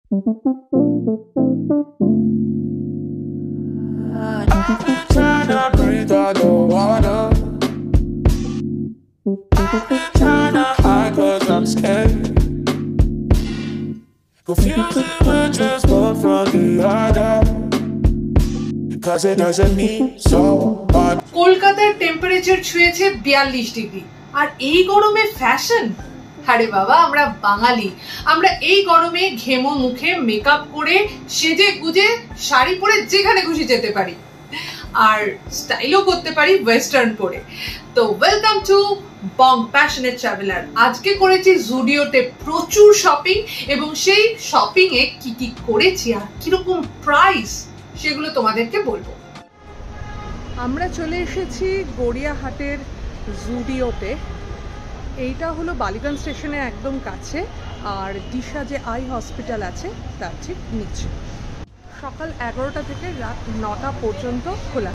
Tryna breathe, I don't wanna. Tryna hide 'cause I'm scared. Confusing words just one from the other. 'Cause it doesn't mean so much. কলকাতার temperature ছুঁয়েছে 42 degree, আর এই গরমে fashion? আরে বাবা, আমরা বাঙালি, আমরা এই গরমে ঘেমো মুখে মেকআপ করে সেজে গুজে শাড়ি পরে যেখানে খুশি যেতে পারি, আর স্টাইলও করতে পারি ওয়েস্টার্ন পরে। তো welcome to Bong passionate traveller. আজকে করেছি জুডিওতে প্রচুর শপিং, এবং সেই শপিং এ কি কি করেছি আর কিরকম প্রাইস সেগুলো তোমাদেরকে বলবো। আমরা চলে এসেছি গড়িয়াহাটের জুডিওতে। এইটা হলো বালিগঞ্জ স্টেশনের একদম কাছে, আর দিশা যে আই হসপিটাল আছে তার ঠিক নিচে। সকাল 11টা থেকে রাত 9টা পর্যন্ত খোলা।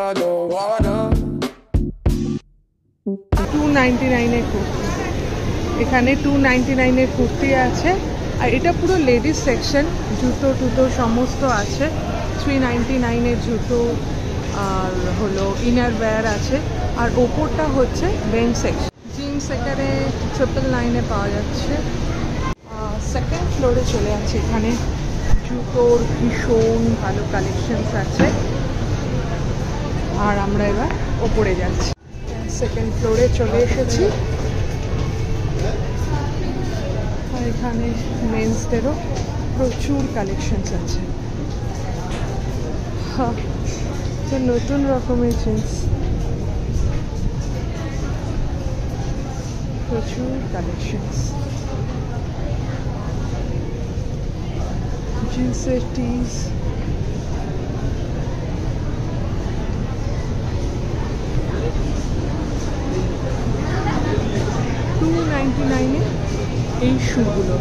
I don't wanna. 299 এর কুর্তি, এখানে 299 এর কুর্তি আছে, আর এটা পুরো লেডিস সেকশন। জুতো টুতো সমস্ত আছে। 399 এর জুতো, আর হলো ইনার ওয়্যার আছে, আর ওপরটা হচ্ছে বেঞ্চ সেকশন। জিন্স এখানে 999 পাওয়া যাচ্ছে। সেকেন্ড ফ্লোরে চলে যাচ্ছে, এখানে জুতোর ভীষণ ভালো কালেকশনস আছে, আর আমরা এবার ওপরে যাচ্ছি। সেকেন্ড ফ্লোরে চলে এসেছি, আর এখানে মেন্সদেরও প্রচুর কালেকশনস আছে। তো নতুন রকমের জিন্স, প্রচুর কালেকশনস, জিন্সের টিস, এই শুগুলো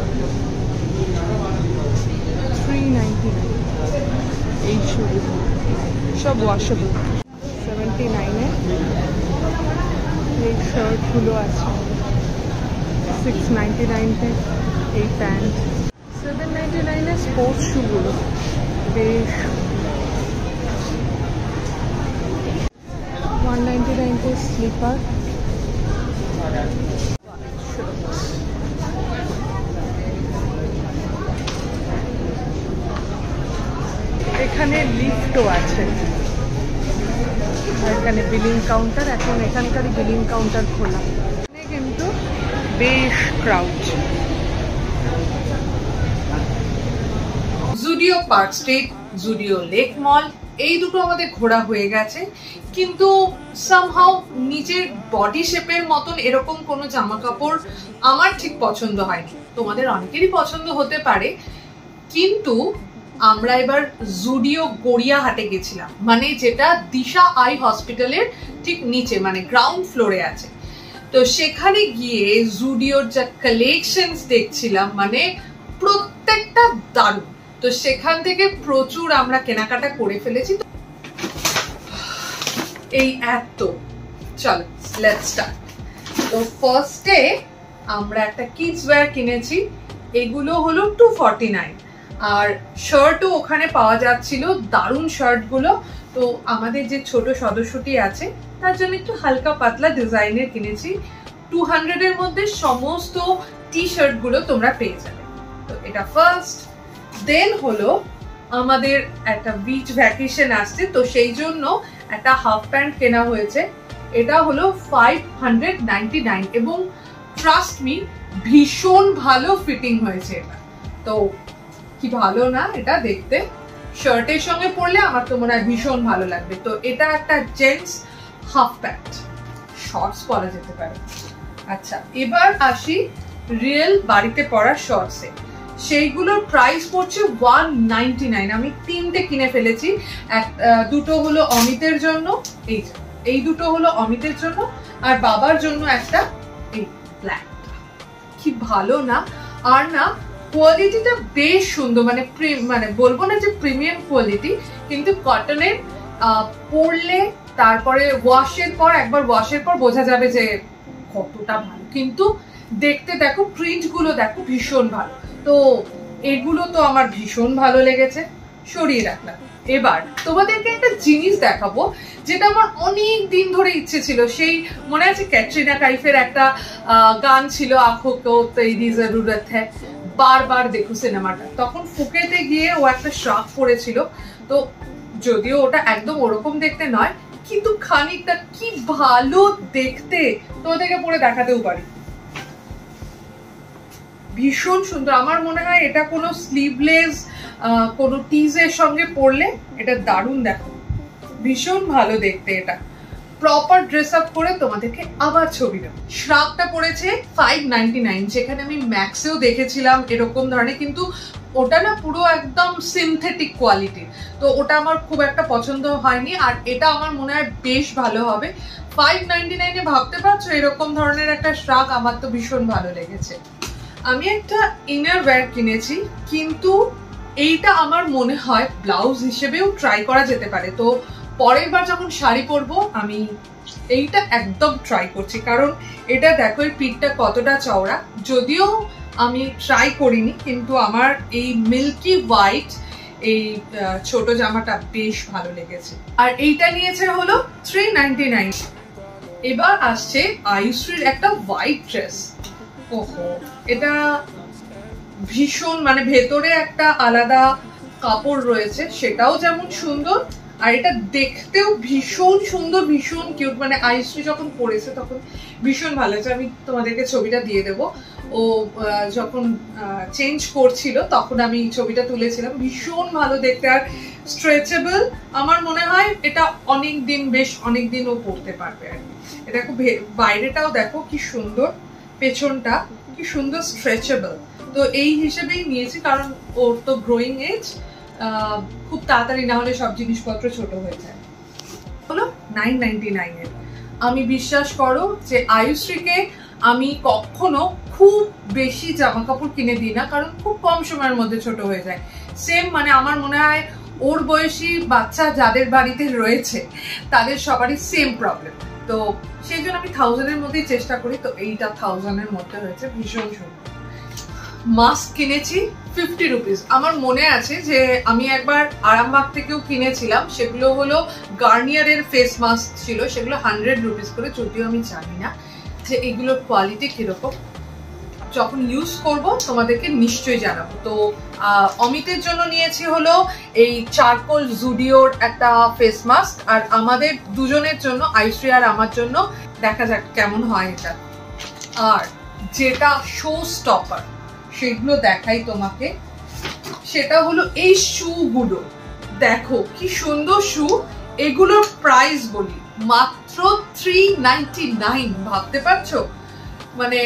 399, এই শুগুলো সব ওয়াশেবল। 79 এই শার্টগুলো আছে। 699 এই প্যান্ট। 799 স্পোর্টস শুগুলো বেশ। 199 স্লিপার। এখানে লিফটও আছে, আর এখানে বিলিং কাউন্টার। এখন এখানকারই বিলিং কাউন্টার খোলা, কিন্তু বেশ crowd. Zudio Park Street, Zudio Lake Mall, এই দুটো আমাদের ঘোরা হয়ে গেছে, কিন্তু সামহাউ নিজের বডি শেপের মতন এরকম কোনো জামা কাপড় আমার ঠিক পছন্দ হয়নি। তোমাদের অনেকেরই পছন্দ হতে পারে, কিন্তু আমরা এবার জুডিও গড়িয়াহাটে গেছিলাম, মানে যেটা দিশা আই হসপিটালের ঠিক নিচে, মানে গ্রাউন্ড ফ্লোরে আছে। তো সেখানে গিয়ে জুডিওর যা কালেকশনস দেখছিলাম, মানে প্রত্যেকটা দারুণ। তো সেখান থেকে প্রচুর আমরা কেনাকাটা করে ফেলেছি। এই এত, চলো লেটস স্টার্ট। তো ফার্স্টে আমরা একটা কিডস ওয়্যার কিনেছি, এগুলো হলো 249, আর শার্টও ওখানে পাওয়া যাচ্ছিল, দারুণ শার্টগুলো। তো আমাদের যে ছোট সদস্যটি আছে তার জন্য একটু হালকা পাতলা ডিজাইনের কিনেছি। 200 এর মধ্যে সমস্ত টি শার্টগুলো তোমরা পেয়ে যাবে। তো এটা ফার্স্ট। দেন হলো আমাদের একটা বিচ ভ্যাকেশন আসছে, তো সেই জন্য একটা হাফ প্যান্ট কেনা হয়েছে। এটা হলো 599, এবং ট্রাস্ট মি ভীষণ ভালো ফিটিং হয়েছে এটা। তো কি ভালো না এটা দেখতে, শার্টের সঙ্গে পরলে আমার তো মনে হয় ভীষণ ভালো লাগবে। তো এটা একটা জেন্টস হাফ প্যান্ট, শর্টস পরা যেতে পারে। আচ্ছা, এবার আসি রিয়েল বাড়িতে পরা শর্টসে। সেইগুলোর প্রাইস পড়ছে 199। আমি 3টে কিনে ফেলেছি। দুটো হলো অমিতের জন্য, এই দুটো হলো অমিতের জন্য, আর বাবার জন্য একটা এই ব্ল্যাক। কি ভালো না? আর না কোয়ালিটিটা বেশ সুন্দর, মানে বলবো না যে প্রিমিয়াম কোয়ালিটি, কিন্তু কটনের পরলে তারপরে একবার ওয়াশের পর বোঝা যাবে যে কতটা ভালো। কিন্তু দেখতে দেখো, প্রিন্ট গুলো দেখো ভীষণ ভালো। তো এগুলো তো আমার ভীষণ ভালো লেগেছে, সরিয়ে রাখলাম। এবার তোমাদেরকে একটা জিনিস দেখাবো যেটা আমার অনেক দিন ধরে ইচ্ছে ছিল। সেই মনে আছে ক্যাটরিনা কাইফের একটা গান ছিল, আঁখো কো তেরি জরুরত হ্যায়, বারবার দেখো সিনেমাটা। তখন ফুকেতে গিয়ে ও একটা শ্রাপ পড়েছিল। তো যদিও ওটা একদম ওরকম দেখতে নয়, কিন্তু খানিকটা কি ভালো দেখতে, তোমাদেরকে পরে দেখাতেও পারি। ভীষণ সুন্দর। আমার মনে হয় এটা কোনো স্লিভলেস কোনো টিজের সঙ্গে পরলে এটা দারুণ দেখো, ভীষণ ভালো দেখতে। এটা প্রপার ড্রেস আপ করে তোমাদেরকে আবার ছবি দেব। শ্রাপটা পড়েছে 599, যেখানে আমি ম্যাক্সেও দেখেছিলাম এরকম ধরনের, কিন্তু ওটা না পুরো একদম সিনথেটিক কোয়ালিটির, তো ওটা আমার খুব একটা পছন্দ হয়নি। আর এটা আমার মনে হয় বেশ ভালো হবে। 599-এ ভাবতে পারছো এরকম ধরনের একটা শ্রাপ, আমার তো ভীষণ ভালো লেগেছে। আমি একটা ইনার ওয়্যার কিনেছি, কিন্তু এইটা আমার মনে হয় ব্লাউজ হিসেবেও ট্রাই করা যেতে পারে। তো পরের বার যখন শাড়ি পরবো আমি এইটা একদম ট্রাই করছি, কারণ এটা দেখো এই পিঠটা কতটা চওড়া। যদিও আমি ট্রাই করিনি, কিন্তু আমার এই মিল্কি হোয়াইট এই ছোট জামাটা বেশ ভালো লেগেছে। আর এইটা নিয়েছে হলো 399। এবার আসছে আয়ুশ্রীর একটা হোয়াইট ড্রেস। ওহো, এটা ভীষণ, মানে ভেতরে একটা আলাদা কাপড় রয়েছে, সেটাও যেমন সুন্দর, আর এটা দেখতেও ভীষণ সুন্দর, ভীষণ কিউট। মানে আয়ুশ্রী যখন পরেছে তখন ভীষণ ভালো হয়েছে। আমি তোমাদেরকে ছবিটা দিয়ে দেবো। ও যখন চেঞ্জ করছিল তখন আমি ছবিটা তুলেছিলাম। ভীষণ ভালো দেখতে আর স্ট্রেচেবল। আমার মনে হয় এটা বেশ অনেক দিন ও পরতে পারবে আর কি। এটা খুব, বাইরেটাও দেখো কি সুন্দর, পেছনটা কি সুন্দর স্ট্রেচেবল। তো এই হিসেবেই নিয়েছি, কারণ ওর তো গ্রোয়িং এজ, খুব তাড়াতাড়ি না হলে সব জিনিসপত্র ছোট হয়ে যায়। হলো 999-এর। আমি বিশ্বাস করো যে আয়ুশ্রীকে আমি কখনো খুব বেশি জামা কাপড় কিনে দিই না, কারণ খুব কম সময়ের মধ্যে ছোট হয়ে যায়। সেম, মানে আমার মনে হয় ওর বয়সী বাচ্চা যাদের বাড়িতে রয়েছে তাদের সবারই সেম প্রবলেম। তো সেই জন্য আমি 1000-এর মধ্যেই চেষ্টা করি। তো এইটা 1000-এর মধ্যে হয়েছে, ভীষণ সুন্দর। মাস্ক কিনেছি 50 রুপিস। আমার মনে আছে যে আমি একবার আরামবাগ থেকেও কিনেছিলাম, সেগুলো হলো গার্নিয়ারের ফেস মাস্ক ছিল, সেগুলো 100 রুপিস করে। যদিও আমি জানি না যে এগুলোর কোয়ালিটি কিরকম, যখন ইউজ করব তোমাদেরকে নিশ্চয়ই জানাবো। তো অমিতের জন্য নিয়েছি হলো এই চারকোল জুডিওর একটা ফেস মাস্ক, আর আমাদের দুজনের জন্য, আয়ুশ্রী আর আমার জন্য, দেখা যাক কেমন হয় এটা। আর যেটা শো স্টপার সেগুলো দেখাই তোমাকে, সেটা হলো এই শুগুলো। দেখো কি সুন্দর শু। এগুলোর প্রাইস বলি মাত্র 399। ভাবতে পারছো? মানে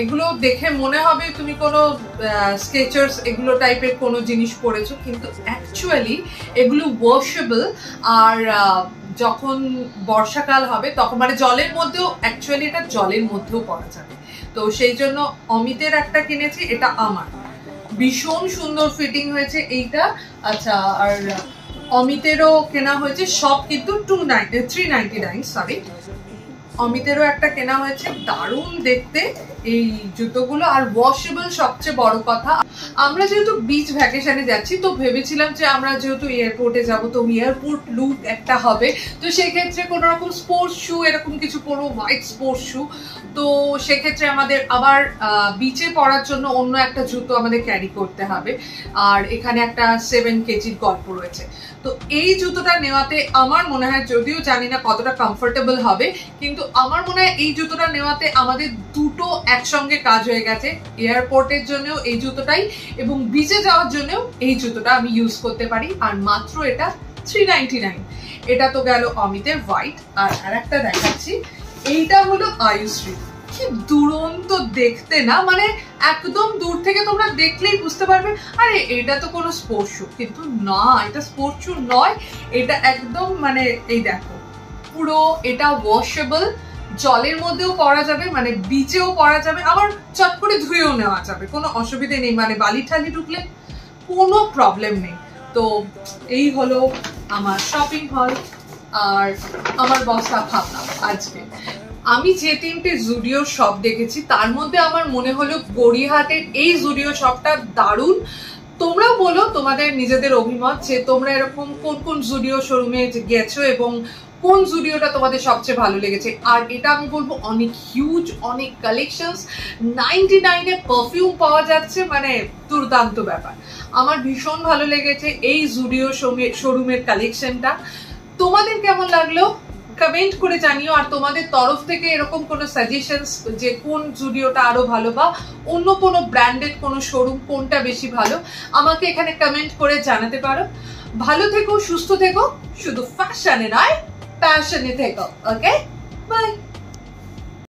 এগুলো দেখে মনে হবে তুমি কোনো স্কেচার্স এগুলো টাইপের কোনো জিনিস পরেছো, কিন্তু অ্যাকচুয়ালি এগুলো ওয়াশেবল। আর যখন বর্ষাকাল হবে তখন, মানে জলের মধ্যেও, অ্যাকচুয়ালি এটা জলের মধ্যেও পরা যাবে। তো সেই জন্য অমিতের একটা কিনেছি, এটা আমার ভীষণ সুন্দর ফিটিং হয়েছে এইটা। আচ্ছা, আর অমিতেরও কেনা হয়েছে, সব কিন্তু 399, সরি। অমিতেরও একটা কেনা হয়েছে, দারুণ দেখতে এই জুতোগুলো, আর ওয়াশেবল সবচেয়ে বড় কথা। আমরা যেহেতু বিচ ভ্যাকেশনে যাচ্ছি, তো ভেবেছিলাম যে আমরা যেহেতু এয়ারপোর্টে যাব, তো এয়ারপোর্ট লুক একটা হবে, তো সেক্ষেত্রে কোনো রকম স্পোর্টস শু এরকম কিছু পরবো, হোয়াইট স্পোর্টস শু। তো সেক্ষেত্রে আমাদের আবার বিচে পড়ার জন্য অন্য একটা জুতো আমাদের ক্যারি করতে হবে। আর এখানে একটা 7 কেজির গল্প রয়েছে। তো এই জুতোটা নেওয়াতে আমার মনে হয়, যদিও জানি না কতটা কমফোর্টেবল হবে, কিন্তু আমার মনে হয় এই জুতোটা নেওয়াতে আমাদের দুটো একসঙ্গে কাজ হয়ে গেছে। এয়ারপোর্টের জন্যও এই জুতোটাই, এবং বিচে যাওয়ার জন্যও এই জুতোটা আমি ইউজ করতে পারি। আর মাত্র এটা 399। এটা তো গেল অমিতের হোয়াইট। আর একটা দেখাচ্ছি, এইটা হলো আয়ুশ্রী। কি দুরন্ত দেখতে না, মানে একদম দূর থেকে তোমরা দেখলেই বুঝতে পারবে আরে এটা তো কোনো স্পোর্টস শু, কিন্তু না, এটা স্পোর্টস শু নয়, এটা একদম মানে এই দেখো পুরো এটা ওয়াশেবল, জলের মধ্যেও পরা যাবে, মানে বিচেও পরা যাবে, আবার চট করে ধুয়েও নেওয়া যাবে, কোনো অসুবিধে নেই, মানে বালি ঠালি ঢুকলে কোনো প্রবলেম নেই। তো এই হলো আমার শপিং হল আর আমার বস্তা ভাবনা। আজকে আমি যে 3টে জুডিও শপ দেখেছি তার মধ্যে আমার মনে হলো গড়িয়াহাটের এই জুডিও শপটা দারুণ। তোমরা বলো তোমাদের নিজেদের অভিমত যে তোমরা এরকম কোন কোন জুডিও শোরুমে গেছো এবং কোন জুডিওটা তোমাদের সবচেয়ে ভালো লেগেছে। আর এটা আমি বলবো অনেক হিউজ, অনেক কালেকশনস, 99-এ পারফিউম পাওয়া যাচ্ছে, মানে দুর্দান্ত ব্যাপার। আমার ভীষণ ভালো লেগেছে এই জুডিও শোরুমের কালেকশনটা। তোমাদের কেমন লাগলো কমেন্ট করে জানিও। আর তোমাদের তরফ থেকে এরকম কোনো সাজেশনস যে কোন জুডিওটা আরো ভালো বা অন্য কোনো ব্র্যান্ডেড কোনো শোরুম কোনটা বেশি ভালো আমাকে এখানে কমেন্ট করে জানাতে পারো। ভালো থেকো, সুস্থ থেকো, শুধু ফ্যাশনে নয় প্যাশনে থেকো। ওকে, বাই।